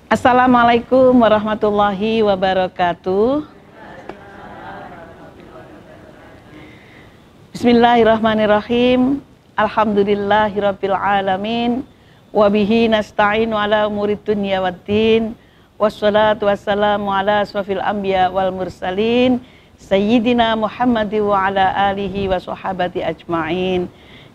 Assalamualaikum warahmatullahi wabarakatuh. Bismillahirrahmanirrahim. Alhamdulillahirabbil alamin. Wabihi nasta'inu ala umurid dunya waddin. Wassalatu wassalamu ala asrafil anbiya wal mursalin Sayyidina Muhammad wa ala alihi wa sahabati ajma'in.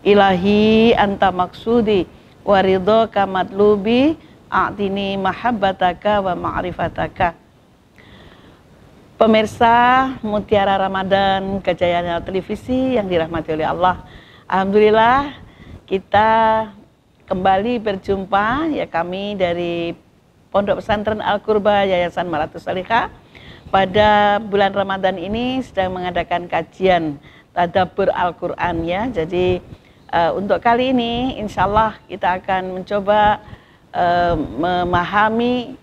Ilahi anta maksudi wa ridhaka matlubi a'tini mahabbataka wa ma'rifataka. Pemirsa Mutiara Ramadan Kejayaan Televisi yang dirahmati oleh Allah, alhamdulillah kita kembali berjumpa, ya, kami dari Pondok Pesantren Al-Qurba Yayasan Maratus Salihah pada bulan Ramadan ini sedang mengadakan kajian tadabbur Al-Qur'an, ya. Jadi untuk kali ini insya Allah kita akan mencoba memahami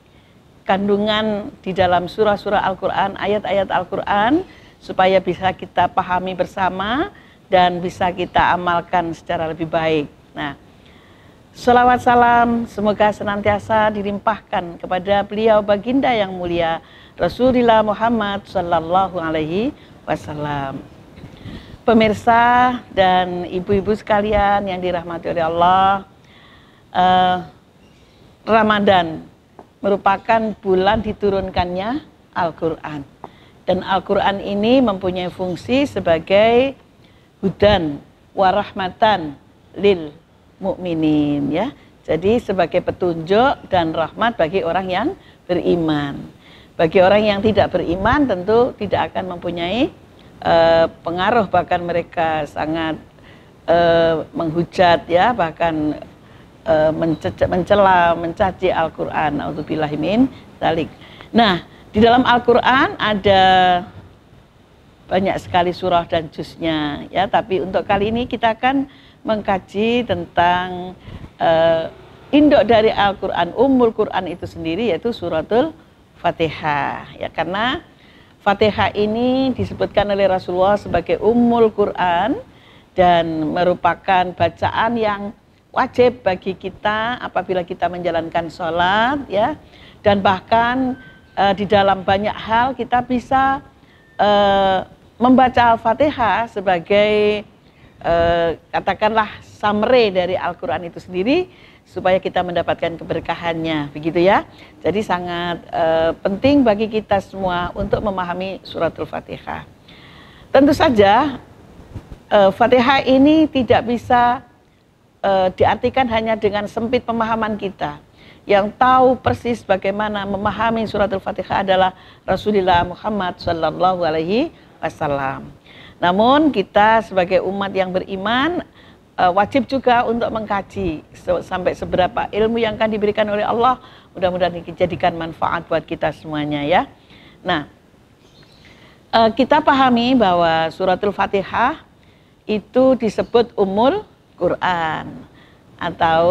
kandungan di dalam surah-surah Al-Quran, ayat-ayat Al-Quran, supaya bisa kita pahami bersama dan bisa kita amalkan secara lebih baik. Nah, sholawat salam semoga senantiasa dilimpahkan kepada beliau baginda yang mulia Rasulullah Muhammad Sallallahu Alaihi Wasallam. Pemirsa dan ibu-ibu sekalian yang dirahmati oleh Allah, Ramadan merupakan bulan diturunkannya Al-Quran. Dan Al-Quran ini mempunyai fungsi sebagai hudan warahmatan lil mu'minin, ya. Jadi sebagai petunjuk dan rahmat bagi orang yang beriman. Bagi orang yang tidak beriman tentu tidak akan mempunyai pengaruh, bahkan mereka sangat menghujat, ya, bahkan mencela, mencaci Al-Quran. Na'udzubillahi min dzalik. Nah, di dalam Al-Quran ada banyak sekali surah dan juznya, ya. Tapi untuk kali ini kita akan mengkaji tentang induk dari Al-Quran, Ummul Quran itu sendiri, yaitu suratul Fatihah, ya. Karena Fatihah ini disebutkan oleh Rasulullah sebagai Ummul Quran dan merupakan bacaan yang wajib bagi kita apabila kita menjalankan sholat, ya. Dan bahkan di dalam banyak hal kita bisa membaca Al-Fatihah sebagai katakanlah summary dari Al-Quran itu sendiri, supaya kita mendapatkan keberkahannya, begitu, ya. Jadi sangat penting bagi kita semua untuk memahami suratul Fatihah. Tentu saja Fatihah ini tidak bisa diartikan hanya dengan sempit pemahaman kita. Yang tahu persis bagaimana memahami suratul Fatihah adalah Rasulullah Muhammad Sallallahu Alaihi Wasallam. Namun kita sebagai umat yang beriman wajib juga untuk mengkaji sampai seberapa ilmu yang akan diberikan oleh Allah, mudah-mudahan dijadikan manfaat buat kita semuanya, ya. Nah, kita pahami bahwa suratul Fatihah itu disebut Ummul Quran atau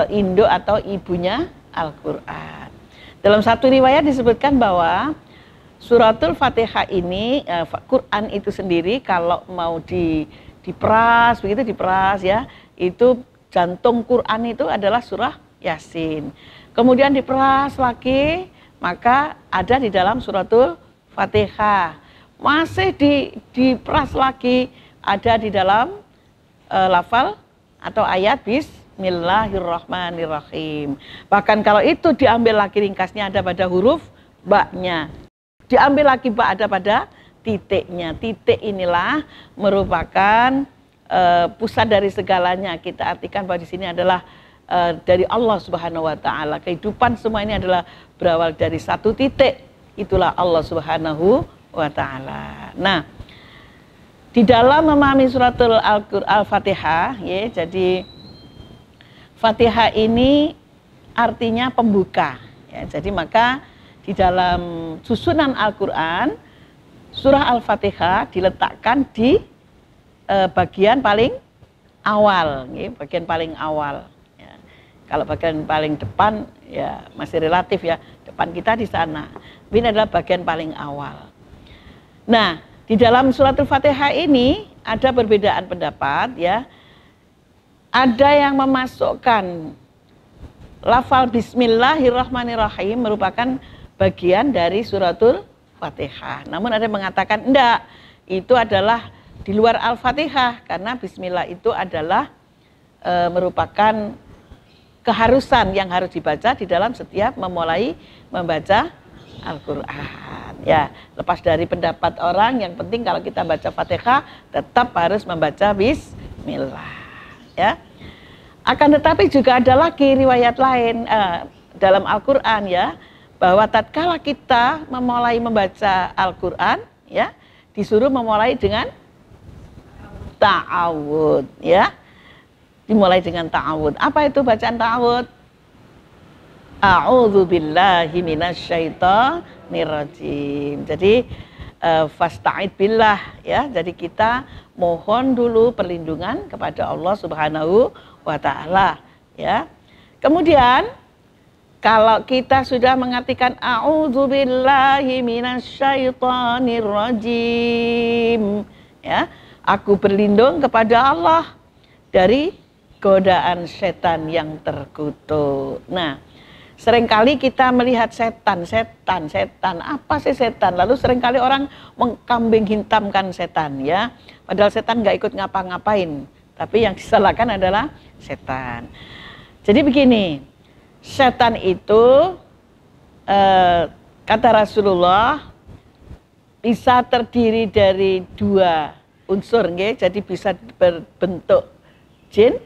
induk atau ibunya Al-Quran. Dalam satu riwayat disebutkan bahwa suratul Fatihah ini, Quran itu sendiri kalau mau diperas, begitu diperas, ya, itu jantung Quran itu adalah surah Yasin. Kemudian diperas lagi, maka ada di dalam suratul Fatihah. Masih diperas lagi, ada di dalam lafal atau ayat Bismillahirrahmanirrahim. Bahkan kalau itu diambil lagi ringkasnya ada pada huruf ba-nya. Diambil lagi ba ada pada titiknya. Titik inilah merupakan pusat dari segalanya. Kita artikan bahwa di sini adalah dari Allah Subhanahu wa taala. Kehidupan semua ini adalah berawal dari satu titik. Itulah Allah Subhanahu wa taala. Nah, di dalam memahami suratul Al-Fatihah, ya, jadi Fatihah ini artinya pembuka, ya. Jadi maka di dalam susunan Al-Quran, surah Al-Fatihah diletakkan di bagian paling awal, ya, bagian paling awal. Ya. Kalau bagian paling depan, ya masih relatif, ya, depan kita di sana. Ini adalah bagian paling awal. Nah, di dalam suratul Fatihah ini ada perbedaan pendapat, ya. Ada yang memasukkan lafal Bismillahirrahmanirrahim merupakan bagian dari suratul Fatihah. Namun ada yang mengatakan enggak, itu adalah di luar Al-Fatihah, karena Bismillah itu adalah merupakan keharusan yang harus dibaca di dalam setiap memulai membaca Al-Quran. Ya, lepas dari pendapat orang, yang penting kalau kita baca Fatihah tetap harus membaca Bismillah. Ya. Akan tetapi juga ada lagi riwayat lain dalam Al-Quran, ya, bahwa tatkala kita memulai membaca Al-Quran, ya, disuruh memulai dengan ta'awud, ya, dimulai dengan ta'awud. Apa itu bacaan ta'awud? A'udzu billahi minasyaitonir rajim. Jadi fasta'id billah, ya. Jadi kita mohon dulu perlindungan kepada Allah Subhanahu wa taala, ya. Kemudian kalau kita sudah mengartikan a'udzu billahi minasyaitonir rajim, ya, aku berlindung kepada Allah dari godaan setan yang terkutuk. Nah, seringkali kita melihat setan, apa sih setan? Lalu seringkali orang mengkambing hitamkan setan, ya. Padahal setan nggak ikut ngapa-ngapain, tapi yang disalahkan adalah setan. Jadi begini, setan itu kata Rasulullah bisa terdiri dari dua unsur, nggih. Jadi bisa berbentuk jin,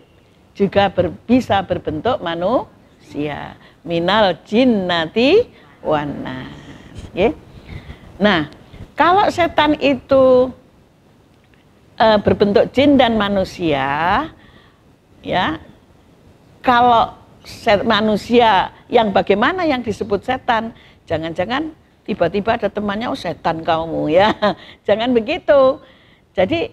juga bisa berbentuk manusia. Minal jinnati wan nas. Nah, kalau setan itu berbentuk jin dan manusia, ya, kalau manusia yang bagaimana yang disebut setan, jangan-jangan tiba-tiba ada temannya, oh setan kamu, ya. Jangan begitu. Jadi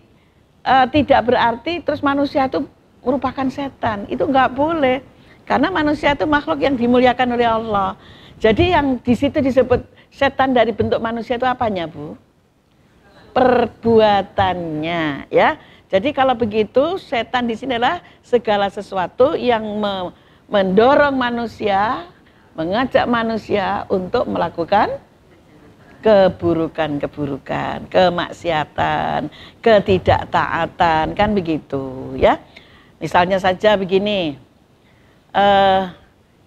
tidak berarti terus manusia itu merupakan setan, itu nggak boleh. Karena manusia itu makhluk yang dimuliakan oleh Allah. Jadi yang di situ disebut setan dari bentuk manusia itu apanya, Bu? Perbuatannya, ya. Jadi kalau begitu setan di sini adalah segala sesuatu yang mendorong manusia, mengajak manusia untuk melakukan keburukan-keburukan, kemaksiatan, ketidaktaatan, kan begitu, ya. Misalnya saja begini.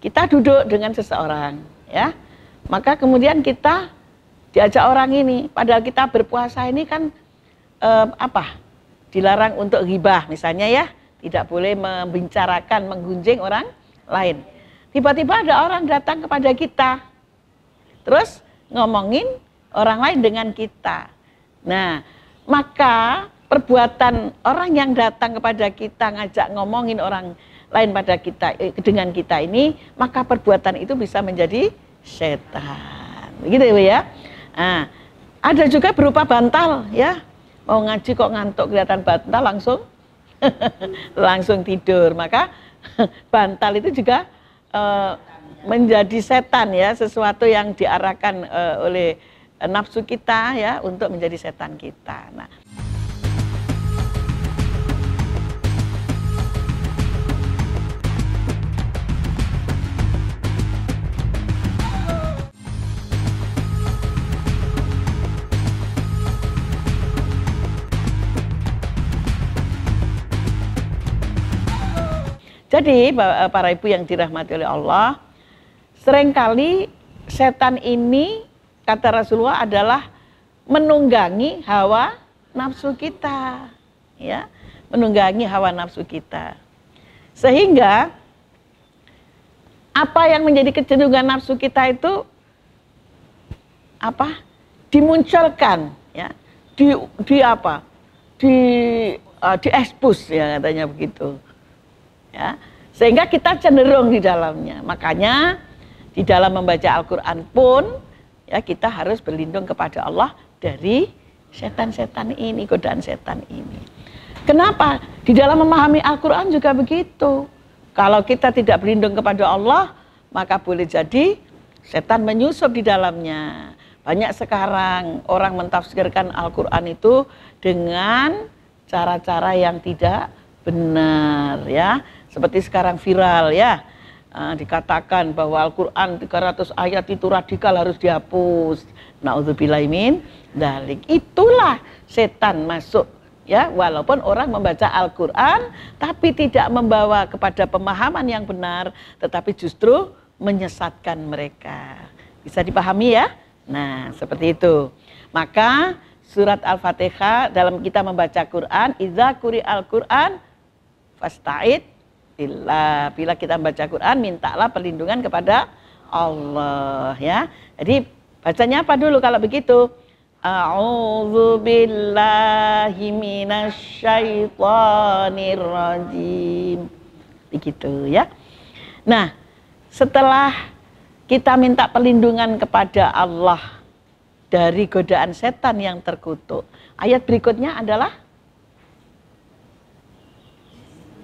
Kita duduk dengan seseorang, ya, maka kemudian kita diajak orang ini, padahal kita berpuasa ini kan dilarang untuk ghibah misalnya, ya, tidak boleh membicarakan, menggunjing orang lain. Tiba-tiba ada orang datang kepada kita, terus ngomongin orang lain dengan kita. Nah, maka perbuatan orang yang datang kepada kita ngajak ngomongin orang lain pada kita dengan kita ini, maka perbuatan itu bisa menjadi setan. Begitu, ya. Nah, ada juga berupa bantal, ya. Mau ngaji kok ngantuk kelihatan bantal langsung langsung tidur. Maka bantal itu juga menjadi setan, ya, sesuatu yang diarahkan oleh nafsu kita, ya, untuk menjadi setan kita. Nah, jadi para ibu yang dirahmati oleh Allah, seringkali setan ini kata Rasulullah adalah menunggangi hawa nafsu kita, ya, menunggangi hawa nafsu kita. Sehingga apa yang menjadi kecenderungan nafsu kita itu dimunculkan, ya, diekspos, ya, katanya begitu. Ya, sehingga kita cenderung di dalamnya. Makanya di dalam membaca Al-Quran pun, ya, kita harus berlindung kepada Allah dari setan-setan ini, godaan setan ini. Kenapa? Di dalam memahami Al-Quran juga begitu. Kalau kita tidak berlindung kepada Allah, maka boleh jadi setan menyusup di dalamnya. Banyak sekarang orang mentafsirkan Al-Quran itu dengan cara-cara yang tidak benar, ya. Seperti sekarang viral, ya, dikatakan bahwa Al-Quran 300 ayat itu radikal harus dihapus. Na'udzubillahi min dzalik. Itulah setan masuk. Ya, walaupun orang membaca Al-Quran tapi tidak membawa kepada pemahaman yang benar, tetapi justru menyesatkan mereka. Bisa dipahami ya? Nah, seperti itu. Maka surat Al-Fatihah dalam kita membaca Quran, idza quri'al Quran fasta'id billah. Bila kita membaca Quran, mintalah perlindungan kepada Allah ya. Jadi bacanya apa dulu kalau begitu? A'udzu billahi minasyaitonir rajim. Begitu ya. Nah, setelah kita minta perlindungan kepada Allah dari godaan setan yang terkutuk, ayat berikutnya adalah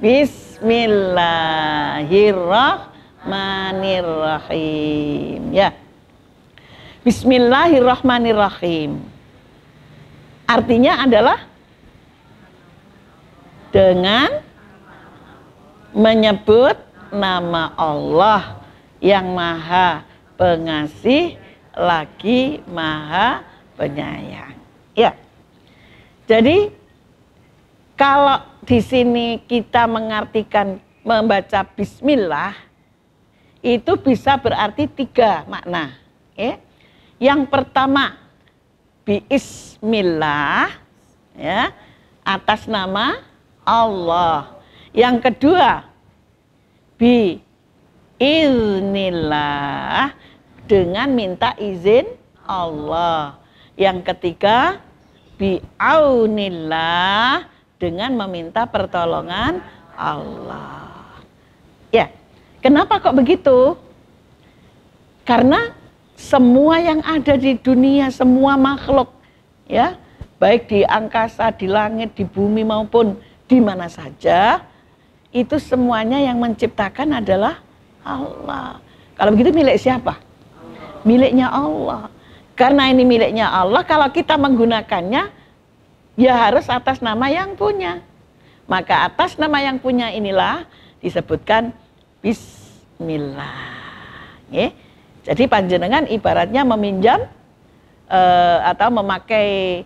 Bismillahirrahmanirrahim. Ya. Bismillahirrahmanirrahim. Artinya adalah dengan menyebut nama Allah yang Maha Pengasih lagi Maha Penyayang. Ya. Jadi kalau di sini kita mengartikan membaca bismillah itu bisa berarti 3 makna. Ya. Yang pertama, bismillah ya, atas nama Allah. Yang kedua, biiznillah, dengan minta izin Allah. Yang ketiga, biaunillah, dengan meminta pertolongan Allah. Ya, kenapa kok begitu? Karena semua yang ada di dunia, semua makhluk, ya, baik di angkasa, di langit, di bumi maupun di mana saja, itu semuanya yang menciptakan adalah Allah. Kalau begitu milik siapa? Miliknya Allah. Karena ini miliknya Allah, kalau kita menggunakannya, ya harus atas nama yang punya. Maka atas nama yang punya inilah disebutkan bismillah. Ya. Jadi panjenengan ibaratnya meminjam atau memakai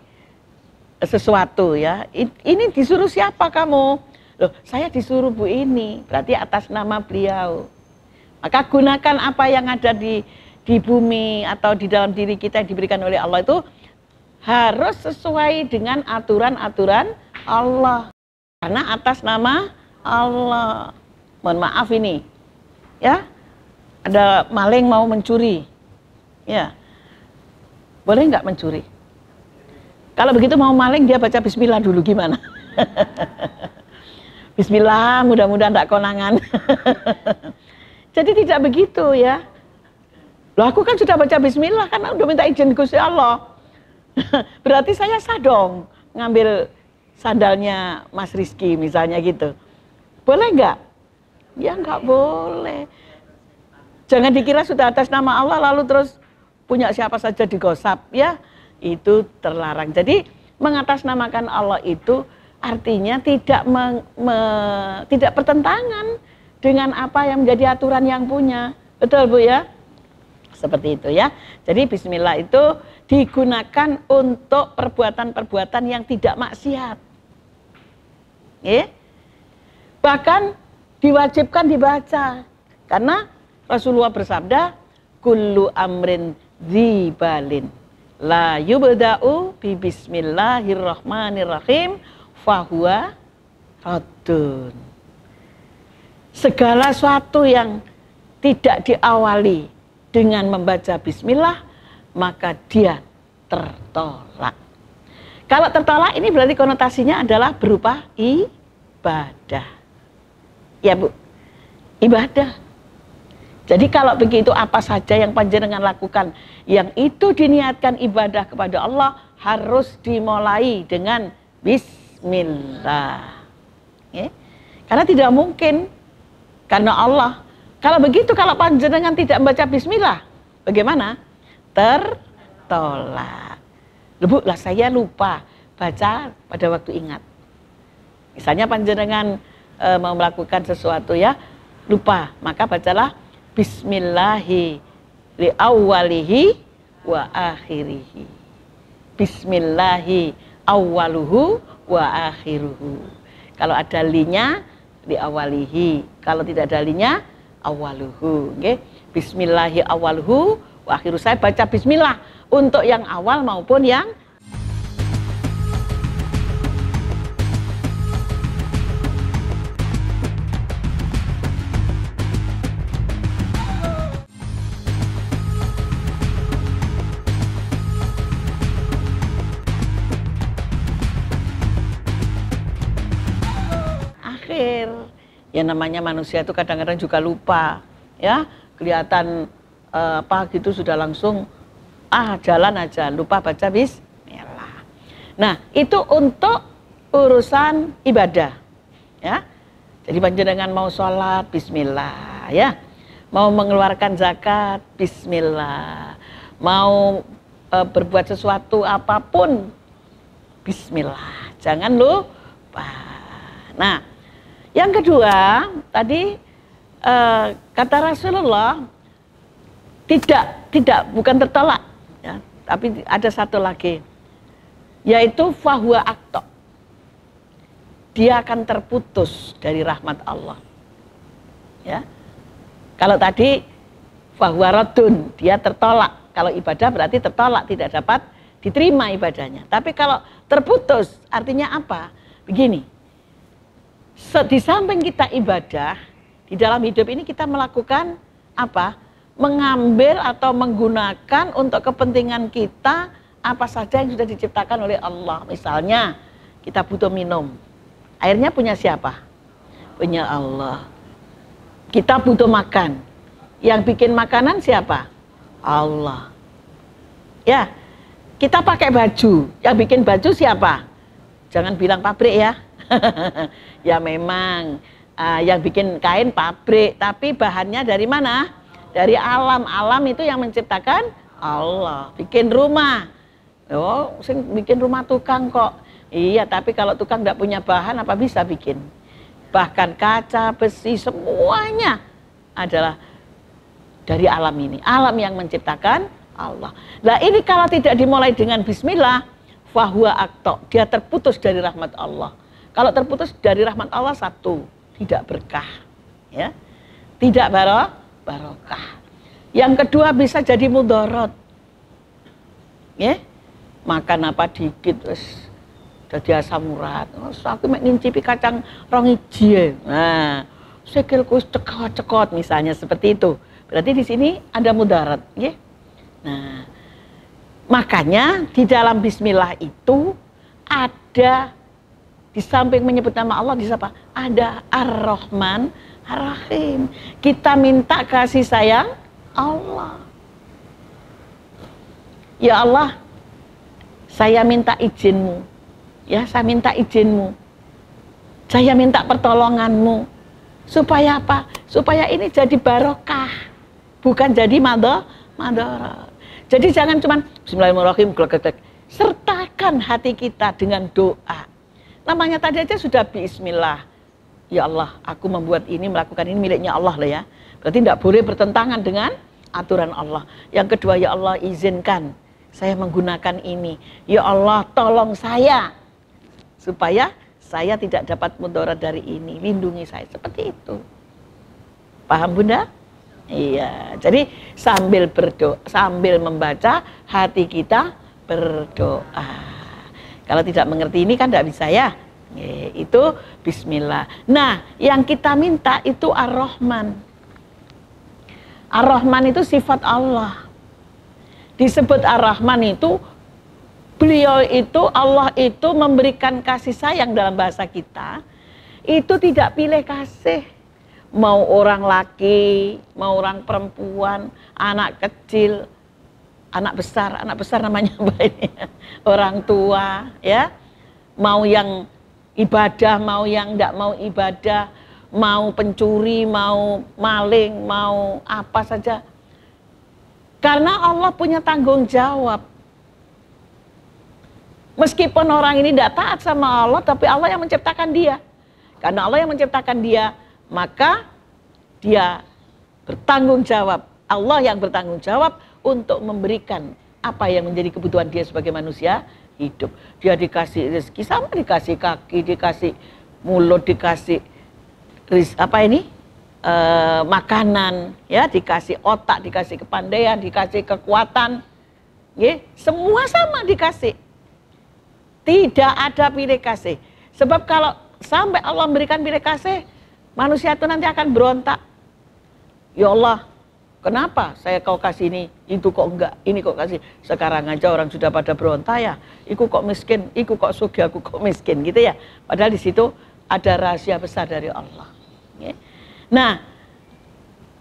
sesuatu ya. Ini disuruh siapa kamu? Loh, saya disuruh Bu ini. Berarti atas nama beliau. Maka gunakan apa yang ada di bumi atau di dalam diri kita yang diberikan oleh Allah itu harus sesuai dengan aturan-aturan Allah. Karena atas nama Allah. Mohon maaf ini. Ya. Ada maling mau mencuri, ya, boleh nggak mencuri? Kalau begitu mau maling dia baca bismillah dulu gimana? Bismillah, mudah-mudahan tidak konangan. Jadi tidak begitu ya. Loh, aku kan sudah baca bismillah, kan udah minta izin Gusti Allah. Berarti saya sah dong ngambil sandalnya Mas Rizky misalnya gitu. Boleh nggak? Ya nggak boleh. Jangan dikira sudah atas nama Allah lalu terus punya siapa saja digosap ya. Itu terlarang. Jadi mengatasnamakan Allah itu artinya tidak tidak bertentangan dengan apa yang menjadi aturan yang punya. Betul Bu ya? Seperti itu ya. Jadi bismillah itu digunakan untuk perbuatan-perbuatan yang tidak maksiat. Ya. Bahkan diwajibkan dibaca. Karena Rasulullah bersabda, kullu amrin dzibalin la yubda'u bi bismillahirrahmanirrahim fahuwa raddun. Segala sesuatu yang tidak diawali dengan membaca bismillah, maka dia tertolak. Kalau tertolak ini berarti konotasinya adalah berupa ibadah. Ya Bu, ibadah. Jadi kalau begitu apa saja yang panjenengan lakukan yang itu diniatkan ibadah kepada Allah harus dimulai dengan bismillah. Ya? Karena tidak mungkin, karena Allah. Kalau begitu kalau panjenengan tidak membaca bismillah, bagaimana? Tertolak. Bu, lah saya lupa baca pada waktu ingat. Misalnya panjenengan mau melakukan sesuatu ya, lupa, maka bacalah bismillahi li awwalihi wa akhirihi. Bismillahi awwaluhu wa akhiruhu. Kalau ada linya li awalihi, kalau tidak ada linya awaluhu. Okay? Bismillahi awwaluhu wa akhiruhu. Saya baca bismillah untuk yang awal maupun yang akhir. Ya namanya manusia itu kadang-kadang juga lupa, ya kelihatan apa gitu sudah langsung jalan aja, lupa baca bismillah. Nah itu untuk urusan ibadah, ya. Jadi panjenengan mau sholat bismillah, ya, mau mengeluarkan zakat bismillah, mau berbuat sesuatu apapun bismillah, jangan lupa. Nah yang kedua, tadi kata Rasulullah bukan tertolak, ya, tapi ada satu lagi, yaitu fahuwa akto. Dia akan terputus dari rahmat Allah. Ya, kalau tadi fahuwa radun, dia tertolak. Kalau ibadah berarti tertolak, tidak dapat diterima ibadahnya. Tapi kalau terputus, artinya apa? Begini. Di samping kita ibadah, di dalam hidup ini kita melakukan apa? Mengambil atau menggunakan untuk kepentingan kita apa saja yang sudah diciptakan oleh Allah. Misalnya kita butuh minum, airnya punya siapa? Punya Allah. Kita butuh makan, yang bikin makanan siapa? Allah. Ya, kita pakai baju, yang bikin baju siapa? Jangan bilang pabrik ya. Ya memang yang bikin kain pabrik, tapi bahannya dari mana? Dari alam. Alam itu yang menciptakan Allah. Bikin rumah, oh bikin rumah tukang kok. Iya, tapi kalau tukang nggak punya bahan apa bisa bikin? Bahkan kaca, besi, semuanya adalah dari alam ini. Alam yang menciptakan Allah. Nah ini kalau tidak dimulai dengan bismillah, fahuwa akto, dia terputus dari rahmat Allah. Kalau terputus dari rahmat Allah, satu, tidak berkah, ya, tidak barokah. Yang kedua bisa jadi mudarat, ya, makan apa dikit, jadi asam urat. Aku mek ngincipi kacang rong iji, nah, sikilku cekot-cekot misalnya seperti itu. Berarti di sini ada mudarat, ya. Nah, makanya di dalam bismillah itu ada, di samping menyebut nama Allah, disapa ada Ar-Rahman Ar-Rahim. Kita minta kasih sayang Allah. Ya Allah, saya minta izinmu. Ya, saya minta izinmu. Saya minta pertolonganmu. Supaya apa? Supaya ini jadi barokah, bukan jadi madarat. Jadi jangan cuman bismillahirrahmanirrahim, sertakan hati kita dengan doa. Namanya tadi aja sudah bismillah. Ya Allah, aku membuat ini, melakukan ini miliknya Allah lah ya. Berarti tidak boleh bertentangan dengan aturan Allah. Yang kedua, ya Allah izinkan saya menggunakan ini. Ya Allah tolong saya supaya saya tidak dapat mudarat dari ini. Lindungi saya, seperti itu. Paham Bunda? Iya. Jadi sambil berdoa, sambil membaca, hati kita berdoa. Kalau tidak mengerti ini kan tidak bisa ya. Itu bismillah. Nah, yang kita minta itu Ar-Rahman. Ar-Rahman itu sifat Allah. Disebut Ar-Rahman itu, beliau itu, Allah itu memberikan kasih sayang dalam bahasa kita. Itu tidak pilih kasih. Mau orang laki, mau orang perempuan, anak kecil, anak besar namanya apa ini? Orang tua, ya, mau yang ibadah, mau yang tidak mau ibadah, mau pencuri, mau maling, mau apa saja. Karena Allah punya tanggung jawab. Meskipun orang ini tidak taat sama Allah, tapi Allah yang menciptakan dia. Karena Allah yang menciptakan dia, maka dia bertanggung jawab. Allah yang bertanggung jawab untuk memberikan apa yang menjadi kebutuhan dia sebagai manusia hidup. Dia dikasih rezeki sama, dikasih kaki, dikasih mulut, dikasih makanan, ya, dikasih otak, dikasih kepandaian, dikasih kekuatan, ya, semua sama dikasih. Tidak ada pilih kasih. Sebab kalau sampai Allah memberikan pilih kasih, manusia itu nanti akan berontak. Ya Allah, kenapa saya kau kasih ini, itu kok enggak, ini kok kasih. Sekarang aja orang sudah pada berontak ya, iku kok miskin, iku kok sugih, aku kok miskin, gitu ya. Padahal di situ ada rahasia besar dari Allah. Ya. Nah,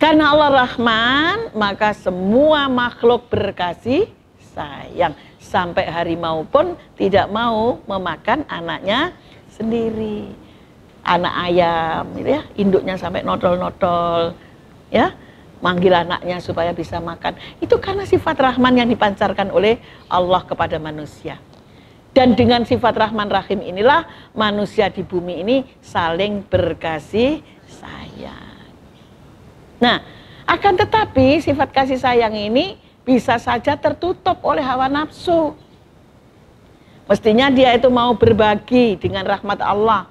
karena Allah Rahman, maka semua makhluk berkasih sayang. Sampai harimau pun tidak mau memakan anaknya sendiri. Anak ayam, gitu ya, induknya sampai nodol-nodol, ya, manggil anaknya supaya bisa makan. Itu karena sifat Rahman yang dipancarkan oleh Allah kepada manusia. Dan dengan sifat Rahman Rahim inilah manusia di bumi ini saling berkasih sayang. Nah, akan tetapi sifat kasih sayang ini bisa saja tertutup oleh hawa nafsu. Mestinya dia itu mau berbagi dengan rahmat Allah.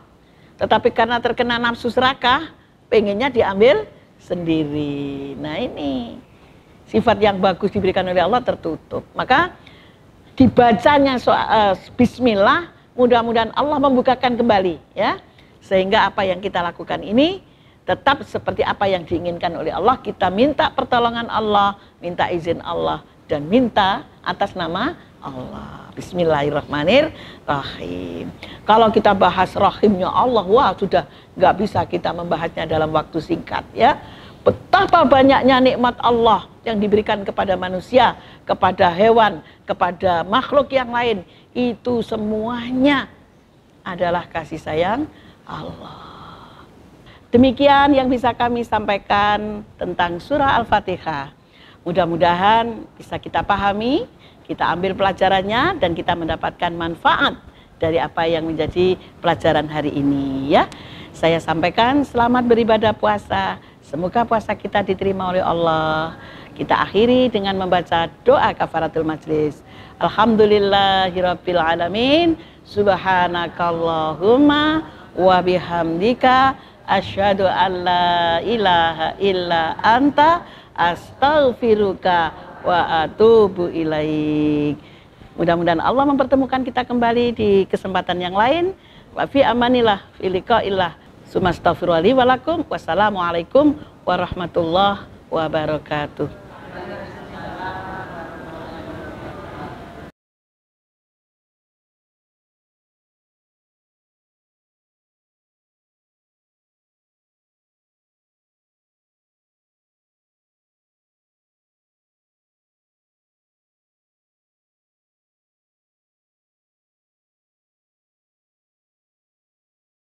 Tetapi karena terkena nafsu serakah, pengennya diambil sendiri. Nah, ini sifat yang bagus diberikan oleh Allah tertutup. Maka dibacanya bismillah, mudah-mudahan Allah membukakan kembali, ya, sehingga apa yang kita lakukan ini tetap seperti apa yang diinginkan oleh Allah. Kita minta pertolongan Allah, minta izin Allah, dan minta atas nama Allah. Bismillahirrahmanirrahim. Kalau kita bahas rahimnya Allah, wah, sudah nggak bisa kita membahasnya dalam waktu singkat, ya. Betapa banyaknya nikmat Allah yang diberikan kepada manusia, kepada hewan, kepada makhluk yang lain. Itu semuanya adalah kasih sayang Allah. Demikian yang bisa kami sampaikan tentang surah Al-Fatihah. Mudah-mudahan bisa kita pahami, kita ambil pelajarannya, dan kita mendapatkan manfaat dari apa yang menjadi pelajaran hari ini, ya. Saya sampaikan selamat beribadah puasa. Semoga puasa kita diterima oleh Allah. Kita akhiri dengan membaca doa kafaratul majlis. Alhamdulillahirabbil alamin. Subhanakallahumma wa bihamdika asyhadu an la ilaha illa anta astaghfiruka wa atubu ilaik. Mudah-mudahan Allah mempertemukan kita kembali di kesempatan yang lain. Wa fi amanillah fi liqa'illah. Sumastaghfirullahi walakum. Wassalamualaikum warahmatullahi wabarakatuh.